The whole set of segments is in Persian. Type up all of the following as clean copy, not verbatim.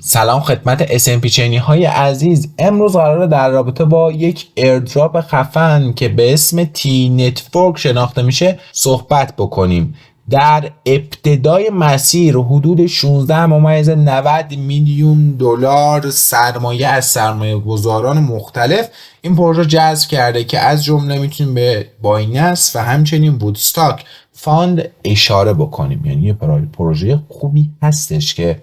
سلام خدمت SMP چینی های عزیز. امروز قراره در رابطه با یک ایردراپ خفن که به اسم تی نتورک شناخته میشه صحبت بکنیم. در ابتدای مسیر حدود 16.90 میلیون دلار سرمایه از سرمایه گذاران مختلف این پروژه جذب کرده که از جمله میتونیم به بایننس و همچنین وودستاک فاند اشاره بکنیم. یعنی یه پروژه خوبی هستش که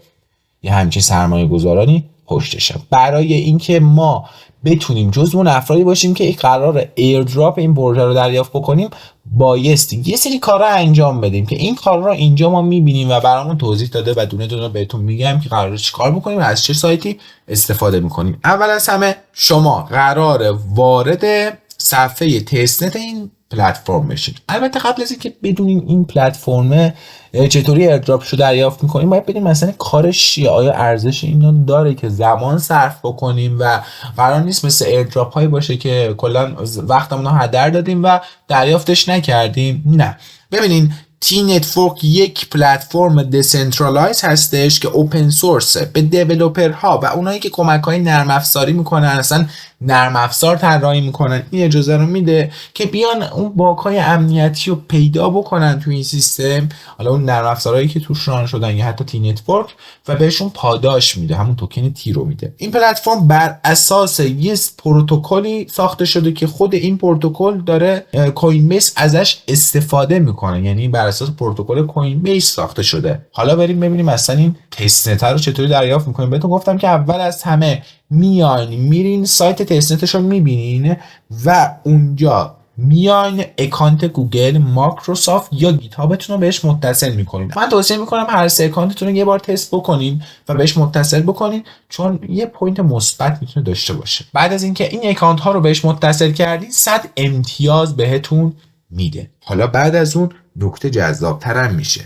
یه همچین سرمایه گذارانی پشتشه. برای اینکه ما بتونیم جزو اون افرادی باشیم که قرار ایردراپ این پروژه رو دریافت بکنیم، بایستی یه سری کارا انجام بدیم که این کارا رو اینجا ما میبینیم و برامون توضیح داده و دونه دونه بهتون میگم که قراره چیکار بکنیم و از چه سایتی استفاده میکنیم. اول از همه شما قراره وارد صفحه تستنت این پلتفرم بشید. البته قبل از اینکه بدونیم این پلتفرم چطوری ایردراپ رو دریافت میکنیم باید بدونیم مثلا کارش چیه، آیا ارزش اینو داره که زمان صرف بکنیم و قرار نیست مثل ایردراپ هایی باشه که کلا وقتمون رو هدر دادیم و دریافتش نکردیم. نه، ببینین تی نتورک یک پلتفرم دسنترالایز هستش که اوپن سورس به دیولپرها و اونایی که کمک‌های نرم افزاری میکنن، اصلا نرم افزار طراحی میکنن، این اجازه رو میده که بیان اون باگ‌های امنیتی رو پیدا بکنن تو این سیستم، حالا اون نرم افزارهایی که توش ران شدن یا حتی تی نتورک، و بهشون پاداش میده، همون توکن تی رو میده. این پلتفرم بر اساس یه پروتکلی ساخته شده که خود این پروتکل داره کوین بیس ازش استفاده میکنه، یعنی بر اساس پروتکل کوین بیس ساخته شده. حالا بریم ببینیم مثلا این تستنت رو چطوری دریافت میکنیم. بهتون گفتم که اول از همه میرین سایت تستنتش رو میبینین و اونجا میاین اکانت گوگل، مایکروسافت یا گیت هابتون رو بهش متصل میکنین. من توصیه میکنم هر سه اکانتتون رو یه بار تست بکنین و بهش متصل بکنین، چون یه پوینت مثبت میتونه داشته باشه. بعد از اینکه این اکانت ها رو بهش متصل کردین 100 امتیاز بهتون میده. حالا بعد از اون نکته جذاب‌تر هم میشه،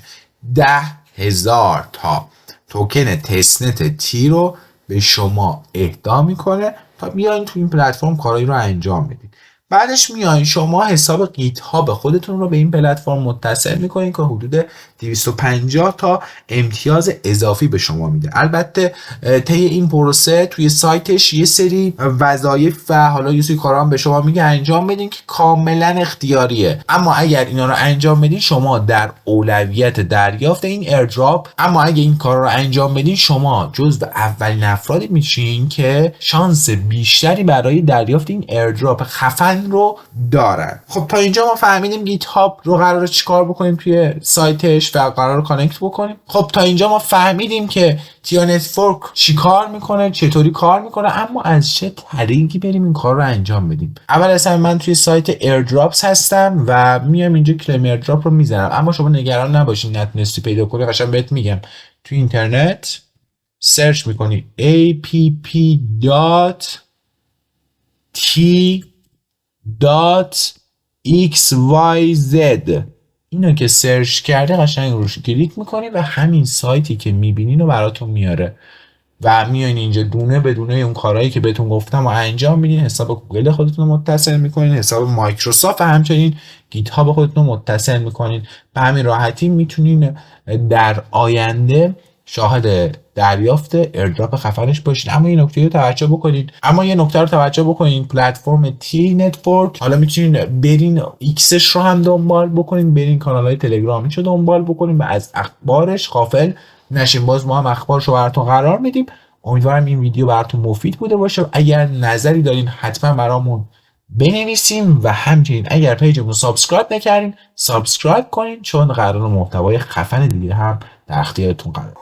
10,000 تا توکن تستنت تی رو به شما اهدا میکنه تا بیاین تو این پلتفرم کارایی رو انجام بدید. بعدش میاین شما حساب گیت هاب خودتون رو به این پلتفرم متصل میکنین که حدود 250 تا امتیاز اضافی به شما میده. البته طی این پروسه توی سایتش یه سری وظایف و حالا یه سری کارا هم به شما میگه انجام بدین که کاملا اختیاریه، اما اگر اینا رو انجام بدین شما در اولویت دریافت این ایردراپ، اما اگه این کارا رو انجام بدین شما جزو اولین افرادی میشین که شانس بیشتری برای دریافت این ایردراپ خفن رو دارن. خب تا اینجا ما فهمیدیم گیت هاب رو قراره چیکار بکنیم توی سایتش و قراره کانکت بکنیم. خب تا اینجا ما فهمیدیم که تی نتورک چیکار میکنه، چطوری کار میکنه، اما از چه طریقی بریم این کار رو انجام بدیم. اول اصلا من توی سایت ایردراپس هستم و میام اینجا کلیم ایردراپ رو میزنم، اما شما نگران نباشین نتونستی پیدا کنی، قشنگ بهت میگم توی اینترنت سرچ میکنی app.t.xyz، اینو که سرچ کرده قشنگ روش کلیک میکنی و همین سایتی که میبینین رو براتون میاره و میاین اینجا دونه به دونه اون کارهایی که بهتون گفتم و انجام میدین. حساب گوگل خودتون رو متصل میکنین، حساب مایکروسافت و همچنین گیت هاب خودتون رو متصل میکنین. به همین راحتی میتونین در آینده شاهد دریافت ایردراپ خفنش باشید. اما یه نکته رو توجه بکنید، پلتفرم تی نتورک، حالا میتونین برین ایکسش رو هم دنبال بکنین، برین کانال‌های تلگرامیش رو دنبال بکنین و از اخبارش غافل نشین. باز ما هم اخبارش رو براتون قرار میدیم. امیدوارم این ویدیو براتون مفید بوده باشه. اگر نظری دارین حتما برامون بنویسین و همچنین اگر پیجمون رو سابسکرایب نکردین سابسکرایب کنین، چون قرار محتوای خفن دیگه هم در اختیارتون قرار